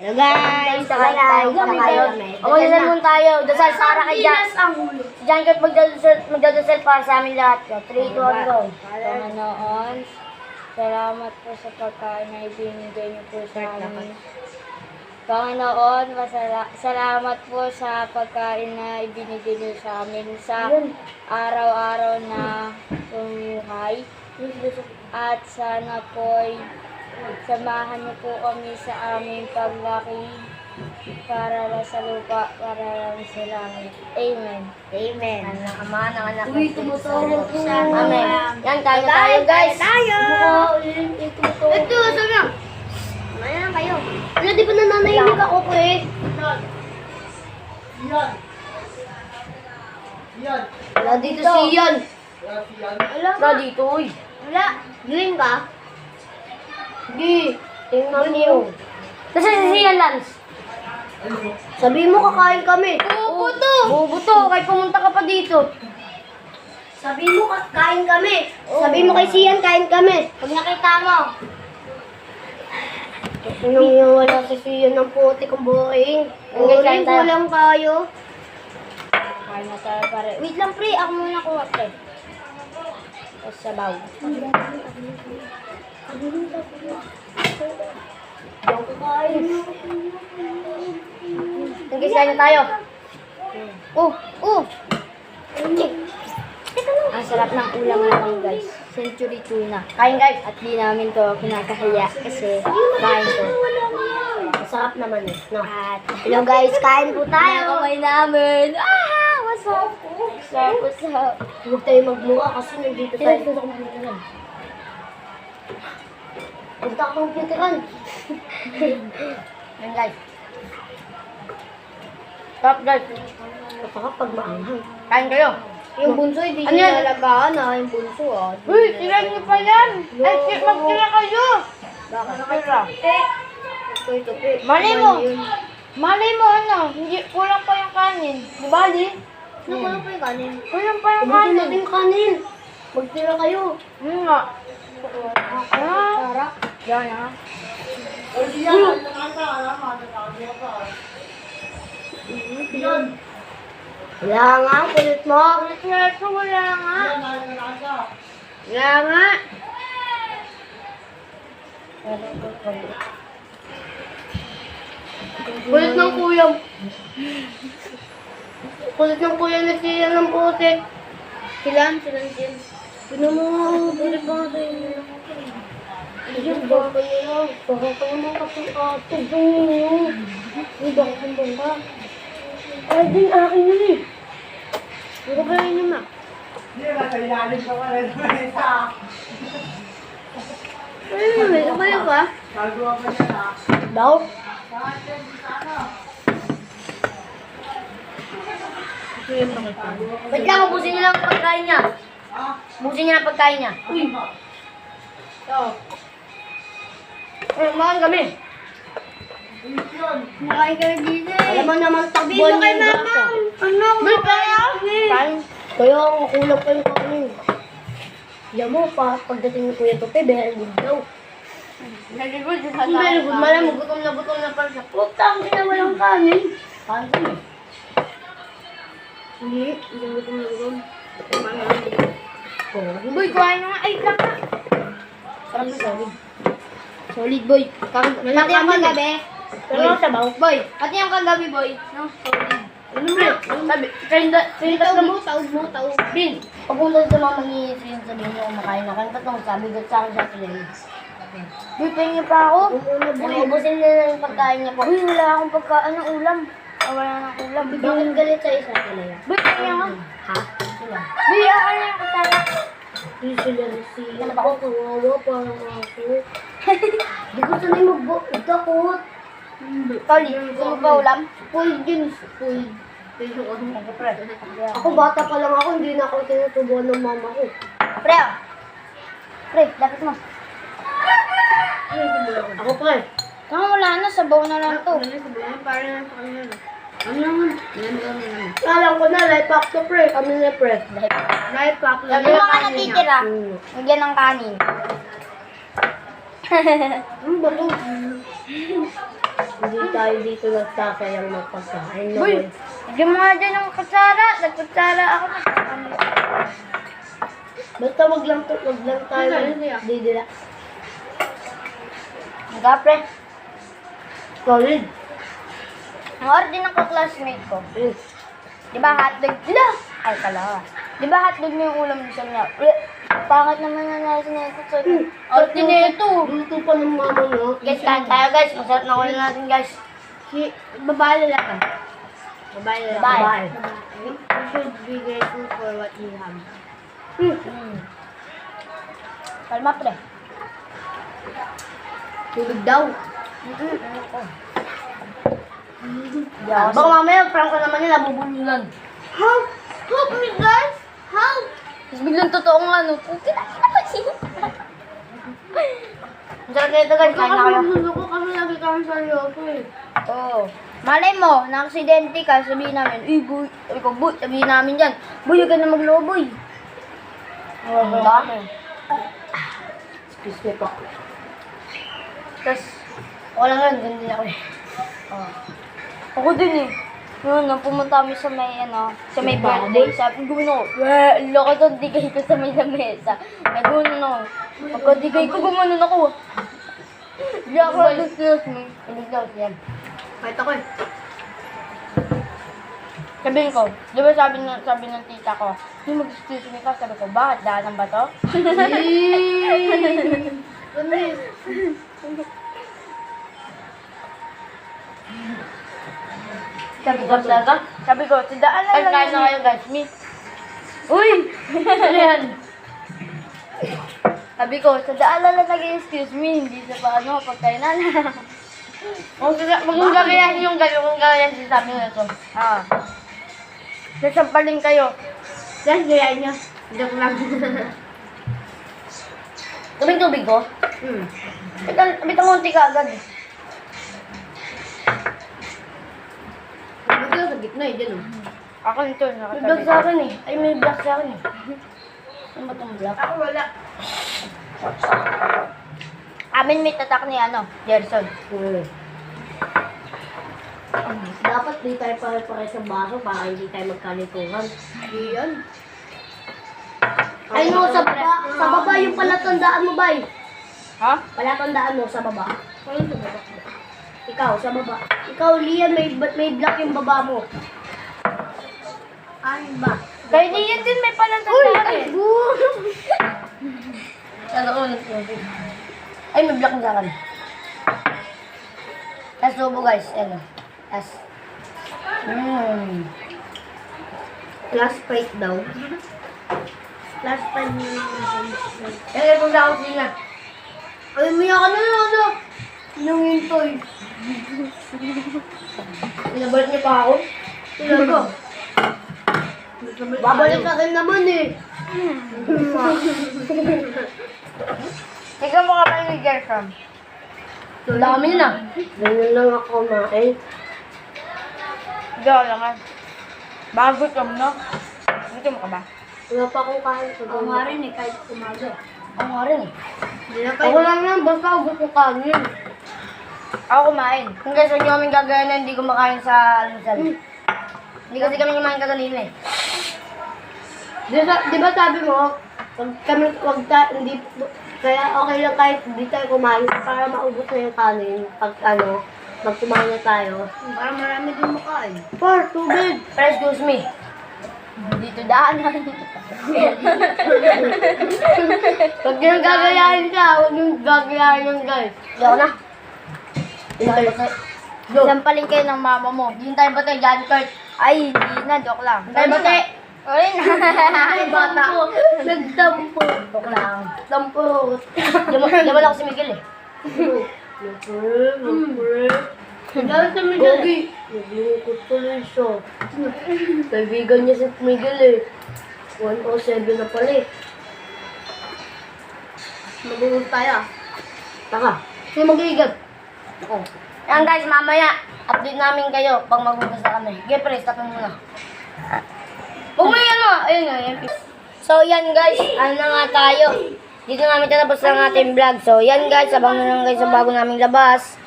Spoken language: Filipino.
Hello guys! Kami kayo. Magdadasal muna tayo. Dasal Sara kay Jan. Si Jan kayo magdadasal para sa amin lahat. 3, 2, 1, go. Panginoon, salamat po sa pagkain na ibinigay niyo po sa amin. Panginoon, salamat po sa pagkain na ibinigay niyo sa amin sa araw-araw na buhay. At sana po'y samahan niyo po kami sa aming paglaki para lang sa lupa, para lang sa langit. Amen. Amen. Ang Ama, ng Anak, Uy, tumutulog po. Amen. Yan, tayo guys. Tayo! Ito, sabi lang. Maya na kayo. Ano, di ba nananahimik ako po eh? Wala dito si Ian. Wala dito, uy. Wala. Giling ka? Hindi. Tingnan niyo. Nasaan si Ian, Lance? Sabi mo kakain kami. Bobo to. Kahit pumunta ka pa dito. Sabi mo kain kami. Sabi mo kay Sian kain kami. Pag nakita mo. Nung wala si Ian ng puti kong buking. Uling ko lang tayo. Kain na tayo pare. Wait lang pre, ako muna kuha pre. Tapos sabaw. Nag-isla na tayo. Ang sarap ng ulam naman guys. Century tuna. Kain guys. At di namin to kinakahiya kasi kain to. Masarap naman eh. No? At hello guys, kain po tayo. Nakamay namin. What's up? What's up? Huwag tayo magmukha kasi nandito tayo. Punta ka ng pintiran. Yan guys. Stop guys. Masarap pag maanghang. Kain kayo. Yung bunso, hindi Ano nyo yan? nalagaan yung bunso Uy, tira niyo pa yan. Ay, magtira kayo. Tira. Ito, Malay mo. Malay mo ano, hindi, kulang pa yung kanin. Di ba, Di? Nakulang pa yung kanin. Kulang pa yung Ubusin kanin. natin yung kanin. Magtira kayo. Nga. Sarap. Yan ha. Wala nga, kulit mo. Ito wala nga. Wala nga. Kulit ng kuya. Kulit ng kuya na siya ng putik. Silan Jim. Sino mo, bulit ba sa inyo? Ayun, baka nyo. Baka kayo mga kapag-atog. Uy, baka kumbang ka. Ay, din akin yun eh. Baka ba yun yun, ma? Hindi ba, sa ilalim ka pa rin naman isa. Ay, may ba? Gagawa pa niya na. Daw? Saan din sa ano? Wait lang, ubusin niyo lang ang pagkain niya. Ha? Ubusin niya ang pagkain niya. Uy. Ito. Eh, makan kami. Nakain ka na dito Alam mo naman, Sabi mo kay mama. Ano? May kaya? Kain. Kaya ang kulang pa yung kanin. Alam mo, pagdating ni Kuya Tope, very good daw. Nalibod sa Ang very good, malam, gutom na pala siya. Putang, ina, walang kanin. Kain kami. Hindi gutom na gutom. Boy, kuhain na nga. Ay, kaka. Parang solid. Solid, boy. Pati yung kagabi. Pero ang sabaw. Boy, pati yung kagabi, boy. No, solid. Ano ba? Sabi, trenda Taog mo. Bin, pagpunta sa mama ni Sin, sabihin niyo kumakain na. Kanta tong sabi, gat sa akin sa tuloy. Boy, pahingin pa ako. Ubusin niya na yung pagkain niya pa. Uy, wala akong pagkaan ng ulam. Wala na akong ulam. Bakit galit sa isa tuloy? Boy, pahingin ka. Ha? Sila. Boy, akin na yung katala. Hindi sila si... Ano ba ako? Kawawa, parang ako. Di ko sanay magdakot. Toli, gusto mo ba ulam? Spoiled yun, spoiled. Ako bata pa lang ako, hindi na ako tinutubuan ng mama ko. Pre, oh. Pre, dapat mo. Ako pa eh. Kung wala na, sabaw na lang to. Ano naman? Alam ko na, life pack to pre. Kami na pre. Life pack na. Yung mga natitira, nagyan ng kanin. Ano ba to? Hindi tayo dito nagsasayang ng pagkain. No? Uy! Lagyan mo nga dyan ng kutsara. Nagkutsara ako na. Basta wag lang tayo didila. Nagapre. Solid. Ang order ng classmate ko. Di ba hotdog? Ay, kalawa. Di ba hotdog na yung ulam niya sa niya? Pangit naman na nasa niya ito. Order na ito. Luto pa ng mama, no? Guys, kain tayo guys. Masarap na ulam natin guys. Si babae lalaki. Babae lalaki. Babae. You should be grateful for what you have. Kalma pre. Tulog daw. Baka mamaya, prank ka naman nila, bubulunan. Help! Help me, guys! Help! Tapos biglang totoong ano, kita pa siya. Ang sarap nito guys, kain na kayo. Ko kami lagi kami sa loob eh. Oo. Malay mo, na-aksidente ka, sabihin namin, uy, boy, ikaw, boy, sabihin namin dyan, boy, huwag ka na magloob, boy. Diba? Excuse me po. Tapos, ako lang yun, ganun din ako eh. Ako din eh. Yun, nung pumunta kami sa may, sa may birthday, sabi ko, ang laki ng digay ko sa may lamesa. Nagawin pagkadigay ko, gumanon ako. Hindi ako excuse me. Iniglaw yan. Kahit ako eh. Sabihin ko, di ba sabi ng tita ko, hindi mag-excuse me ka. Sabi ko, bakit? Daanan ba to? Sabi ko, tidaan lang lang. Na kayo guys, me. Uy! Ano yan? Sabi ko, sa daan lang nag-excuse me, hindi sa paano, pagkainan. Huwag mong gagayahin yung gano'n, kung gagayahin sinasabi nyo ito. Sasampalin kayo. Guys, gayain niya. Joke lang. Tubig ko? Bitang munti ka agad. Sabi ko sa gitna eh, dyan oh. Ako nito, May nakatabi. vlog sa akin eh. Ay, may black sa akin eh. Ano ba itong black? Ako wala. Amin may tatak ni Gerson. Dapat di tayo pare-pare sa baso para hindi tayo magkalituhan. Iyan. Ay no, sa baba yung palatandaan mo, bay. Ha? Palatandaan mo sa baba. Ano sa baba? Ikaw, sa baba. Ikaw, Lian, may black yung baba mo. Ano ba? Kaya niyan din may palatandaan eh. Ay, may black na sa akin. Tapos subo guys. Ano? Tapos. Class fight daw. Class fight mo. Kaya kung sa kusina. Ay, umiyak ka na ano? Nangintoy. Pinabalik niyo pa ako? Talaga. Babalik ka rin naman eh. Tignan mo ka pa ni Gerson. Dami na. Ganyan lang ako kumain. Ikaw naman. Baka gutom, no? Gutom ka ba? Wala pa akong kain. Ako nga rin eh, kahit umaga. Ako nga rin eh. Ako lang yan, basta ako gusto kanin. Ako kumain. Kung guys, huwag niyo kaming gagawin na hindi kumakain sa almusal. Hindi kasi kami kumain kaganina eh. Di ba sabi mo, hindi, kaya okay lang kahit hindi tayo kumain para maubos na yung kanin pag magkumain na tayo. Para marami din makain. Tubig! Pero excuse me. Dito daanan. Pag yung gagayahin ka, huwag yung gagayahin yung guys. Diyan na. Sampalin kayo ng mama mo. Hindi tayo batay, John Kurt. Ay, hindi na, joke lang. Tayo batay. Ay, Ay, bata. Nagdampo. joke lang. Dampo. Diyan ako si Miguel eh. Dahil sa Miguel. Gogi. Naglungkot tuloy siya. Kaibigan niya si Miguel eh. 107 na pala eh. Mag-uwi tayo. Taka. Sino mag-iigat? Ako. Yan guys, mamaya, update namin kayo pag magbukas na kami. Okay, pre, stop mo muna. Huwag mo yan ayun nga, yan. So yan guys, ano na nga tayo. Dito namin tatapos ang ating vlog. So yan guys, abang na lang guys sa bago naming labas.